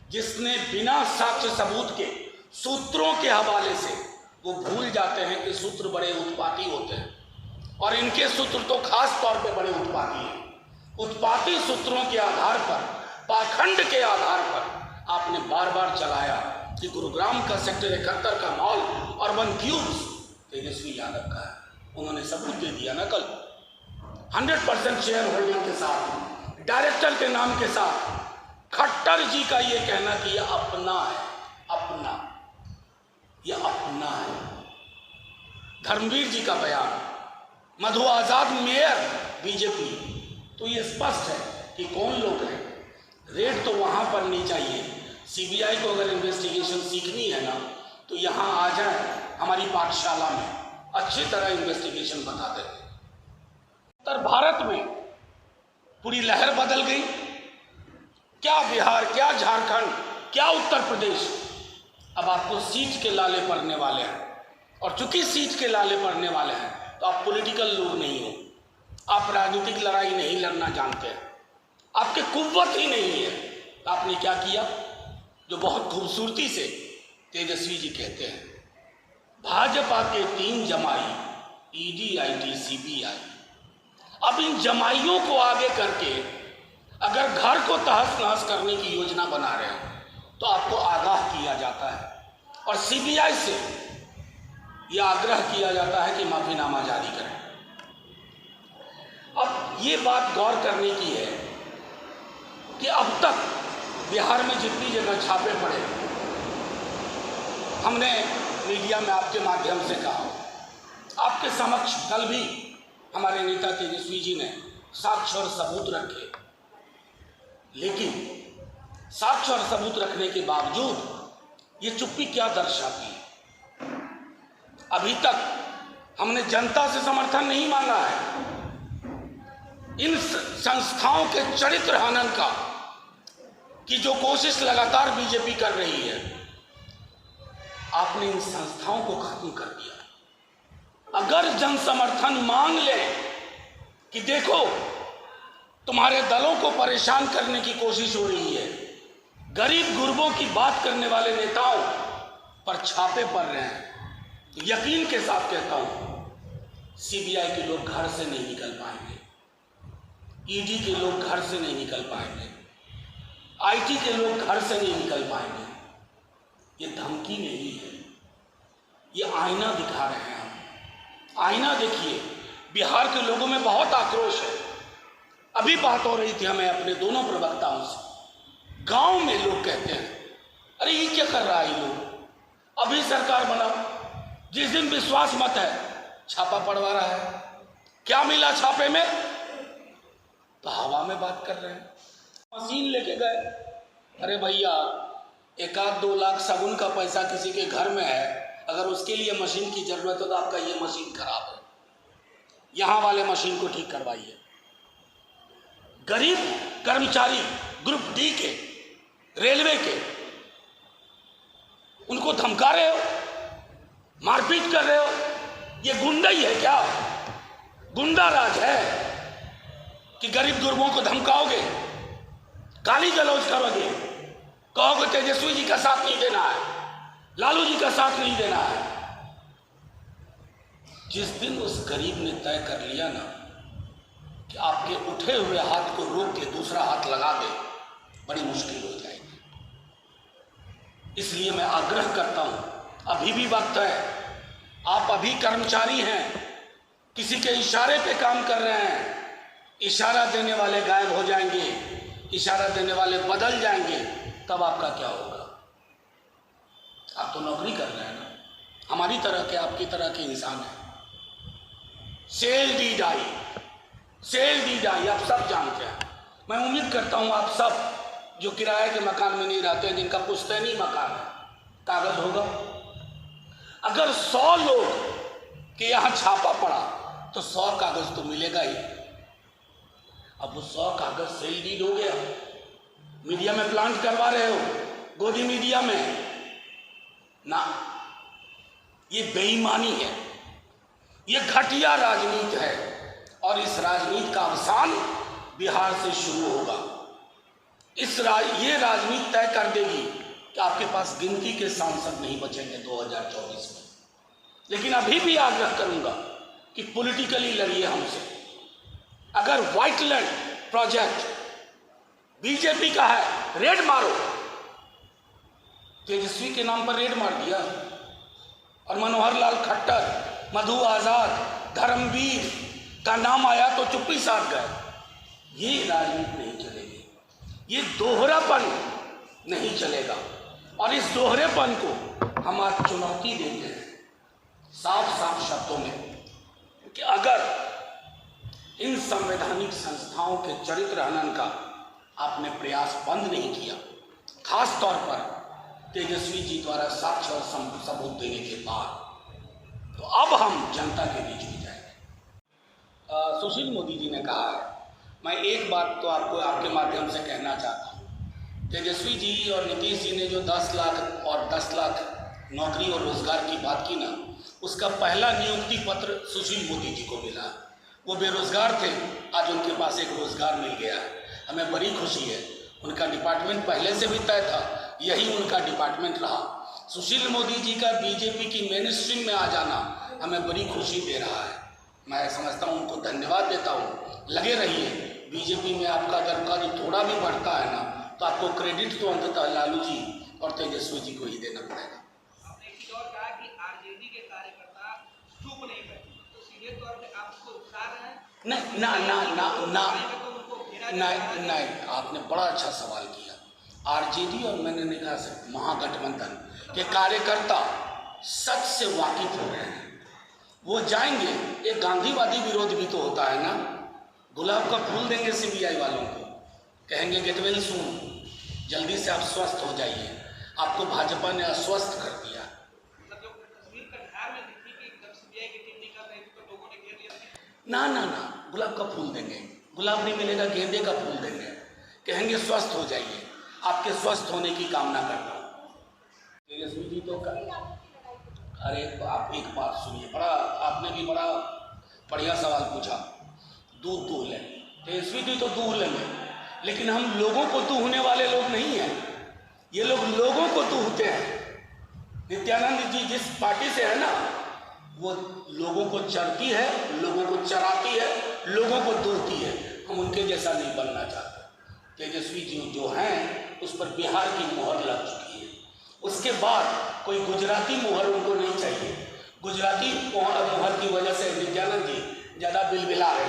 जिसने बिना साक्ष्य सबूत के सूत्रों के हवाले से, वो भूल जाते हैं कि सूत्र बड़े उत्पाती होते हैं और इनके सूत्र तो खास तौर पे बड़े उत्पाती हैं। उत्पाती सूत्रों के आधार पर, पाखंड के आधार पर आपने बार बार चलाया कि गुरुग्राम का सेक्टर 71 का मॉल और 1 क्यूब्स तेजस्वी यादव का है। उन्होंने सबूत दे दिया ना कल, 100% शेयर होल्डिंग के साथ, डायरेक्टर के नाम के साथ। खट्टर जी का ये कहना कि यह अपना है, अपना, यह अपना है। धर्मवीर जी का बयान, मधु आजाद मेयर बीजेपी, तो ये स्पष्ट है कि कौन लोग हैं। रेड तो वहां पर नहीं चाहिए। सीबीआई को अगर इन्वेस्टिगेशन सीखनी है ना, तो यहां आ जाए हमारी पाठशाला में, अच्छी तरह इन्वेस्टिगेशन बता देते। उत्तर भारत में पूरी लहर बदल गई। क्या बिहार, क्या झारखंड, क्या उत्तर प्रदेश, अब आपको सीट के लाले पड़ने वाले हैं। और चूंकि सीट के लाले पड़ने वाले हैं तो आप पॉलिटिकल लोग नहीं हो, आप राजनीतिक लड़ाई नहीं लड़ना जानते हैं, आपके कुव्वत ही नहीं है। तो आपने क्या किया, जो बहुत खूबसूरती से तेजस्वी जी कहते हैं, भाजपा के 3 जमाई, ईडी, आईटी, सीबीआई। अब इन जमाइयों को आगे करके अगर घर को तहस नहस करने की योजना बना रहे हो तो आपको आगाह किया जाता है और सीबीआई से यह आग्रह किया जाता है कि माफीनामा जारी करें। अब ये बात गौर करने की है कि अब तक बिहार में जितनी जगह छापे पड़े, हमने मीडिया में आपके माध्यम से कहा, आपके समक्ष कल भी हमारे नेता तेजस्वी जी ने साक्ष्य और सबूत रखे, लेकिन साक्ष्य और सबूत रखने के बावजूद ये चुप्पी क्या दर्शाती है। अभी तक हमने जनता से समर्थन नहीं मांगा है। इन संस्थाओं के चरित्र हनन का की जो कोशिश लगातार बीजेपी कर रही है, आपने इन संस्थाओं को खत्म कर दिया। अगर जन समर्थन मांग ले कि देखो तुम्हारे दलों को परेशान करने की कोशिश हो रही है, गरीब गुरबों की बात करने वाले नेताओं पर छापे पड़ रहे हैं, तो यकीन के साथ कहता हूं सीबीआई के लोग घर से नहीं निकल पाएंगे, ईडी के लोग घर से नहीं निकल पाएंगे, आईटी के लोग घर से नहीं निकल पाएंगे। ये धमकी नहीं है, ये आईना दिखा रहे हैं हम। आईना देखिए, बिहार के लोगों में बहुत आक्रोश है। अभी बात हो रही थी हमें अपने दोनों प्रवक्ताओं से, गांव में लोग कहते हैं अरे ये क्या कर रहा है ये लोग, अभी सरकार बना, जिस दिन विश्वास मत है छापा पड़वा रहा है, क्या मिला छापे में, तो हवा में बात कर रहे हैं। मशीन लेके गए, अरे भैया 1-2 लाख सगुन का पैसा किसी के घर में है, अगर उसके लिए मशीन की जरूरत हो तो आपका ये मशीन खराब है, यहां वाले मशीन को ठीक करवाइए। गरीब कर्मचारी ग्रुप डी के, रेलवे के, उनको धमका रहे हो, मारपीट कर रहे हो, ये गुंडाई है क्या, गुंडा राज है कि गरीब गुरबों को धमकाओगे, गाली गलौज करोगे, कहोगे तेजस्वी जी का साथ नहीं देना है, लालू जी का साथ नहीं देना है। जिस दिन उस गरीब ने तय कर लिया ना कि आपके उठे हुए हाथ को रोक के दूसरा हाथ लगा दे, बड़ी मुश्किल हो जाएगी। इसलिए मैं आग्रह करता हूं, अभी भी वक्त है, आप अभी कर्मचारी हैं, किसी के इशारे पे काम कर रहे हैं, इशारा देने वाले गायब हो जाएंगे, इशारा देने वाले बदल जाएंगे, तब आपका क्या होगा। आप तो नौकरी कर रहे हैं ना, हमारी तरह के, आपकी तरह के इंसान हैं। सेल दी डाई, सेल दी डाई, आप सब जानते हैं। मैं उम्मीद करता हूं आप सब जो किराए के मकान में नहीं रहते हैं, जिनका पुश्तैनी मकान है, कागज होगा। अगर 100 लोग के यहां छापा पड़ा तो 100 कागज तो मिलेगा ही। अब वो 100 कागज सेल डीड हो गया, मीडिया में प्लांट करवा रहे हो, गोदी मीडिया में ना, ये बेईमानी है, ये घटिया राजनीति है और इस राजनीति का अवसान बिहार से शुरू होगा। ये राजनीति तय कर देगी कि आपके पास गिनती के सांसद नहीं बचेंगे 2024 में। लेकिन अभी भी आग्रह करूंगा कि पॉलिटिकली लड़िए हमसे। अगर व्हाइटलैंड प्रोजेक्ट बीजेपी का है, रेड मारो। तेजस्वी के नाम पर रेड मार दिया, और मनोहर लाल खट्टर, मधु आजाद, धर्मवीर का नाम आया तो चुप्पी साध गए। ये राजनीति नहीं चलेगी, ये दोहरापन नहीं चलेगा। और इस दोहरेपन को हम आज चुनौती देते हैं साफ साफ शब्दों में कि अगर इन संवैधानिक संस्थाओं के चरित्र हनन का आपने प्रयास बंद नहीं किया, खास तौर पर तेजस्वी जी द्वारा साक्ष्य और सबूत देने के बाद, तो अब हम जनता के बीच में जाएंगे। सुशील मोदी जी ने कहा है, मैं एक बात तो आपको आपके माध्यम से कहना चाहता हूँ। तेजस्वी जी और नीतीश जी ने जो 10 लाख और 10 लाख नौकरी और रोजगार की बात की ना, उसका पहला नियुक्ति पत्र सुशील मोदी जी को मिला। वो बेरोजगार थे, आज उनके पास एक रोजगार मिल गया है। हमें बड़ी खुशी है। उनका डिपार्टमेंट पहले से भी तय था, यही उनका डिपार्टमेंट रहा। सुशील मोदी जी का बीजेपी की मेन स्ट्रीम में आ जाना हमें बड़ी खुशी दे रहा है। मैं समझता हूँ, उनको धन्यवाद देता हूँ। लगे रहिए, बीजेपी में आपका अगर कद थोड़ा भी बढ़ता है ना, तो आपको क्रेडिट तो अंततः लालू जी और तेजस्वी जी को ही देना पड़ेगा। आपने एक और कहा कि आरजेडी के कार्यकर्ता चुप नहीं बैठे, तो सीधे तौर पे आपको उकसा रहे हैं? नहीं ना ना ना ना नहीं, आपने बड़ा अच्छा सवाल किया। आरजेडी और मैंने नहीं कहा सिर्फ महागठबंधन के कार्यकर्ता सच से वाकिफ हो रहे हैं। वो जाएंगे, एक गांधीवादी विरोध भी तो होता है ना। गुलाब का फूल देंगे सीबीआई वालों को, कहेंगे गेट वेल सून, जल्दी से आप स्वस्थ हो जाइए। आपको भाजपा ने अस्वस्थ कर दिया। मतलब जो तस्वीर कटिहार में दिखी कि जब सीबीआई की टीम निकल रही थी तो लोगों ने घेर लिया। ना ना ना, गुलाब का फूल देंगे। गुलाब नहीं मिलेगा, गेंदे का फूल देंगे, कहेंगे स्वस्थ हो जाइए। आपके स्वस्थ होने की कामना करता हूँ। तेजस्वी जी तो अरे आप एक बात सुनिए, बड़ा आपने भी बड़ा बढ़िया सवाल पूछा। दूध दूह लें, तेजस्वी जी तो दूह लेंगे, लेकिन हम लोगों को दूहने वाले लोग नहीं हैं। ये लोग लोगों को दूहते हैं। नित्यानंद जी जिस पार्टी से है ना, वो लोगों को चरती है, लोगों को चराती है, लोगों को दूहती है। हम उनके जैसा नहीं बनना चाहते। तेजस्वी जी जो हैं, उस पर बिहार की मोहर लग चुकी है। उसके बाद कोई गुजराती मोहर उनको नहीं चाहिए। गुजराती मोहर की वजह से नित्यानंद जी ज़्यादा बिलबिला रहे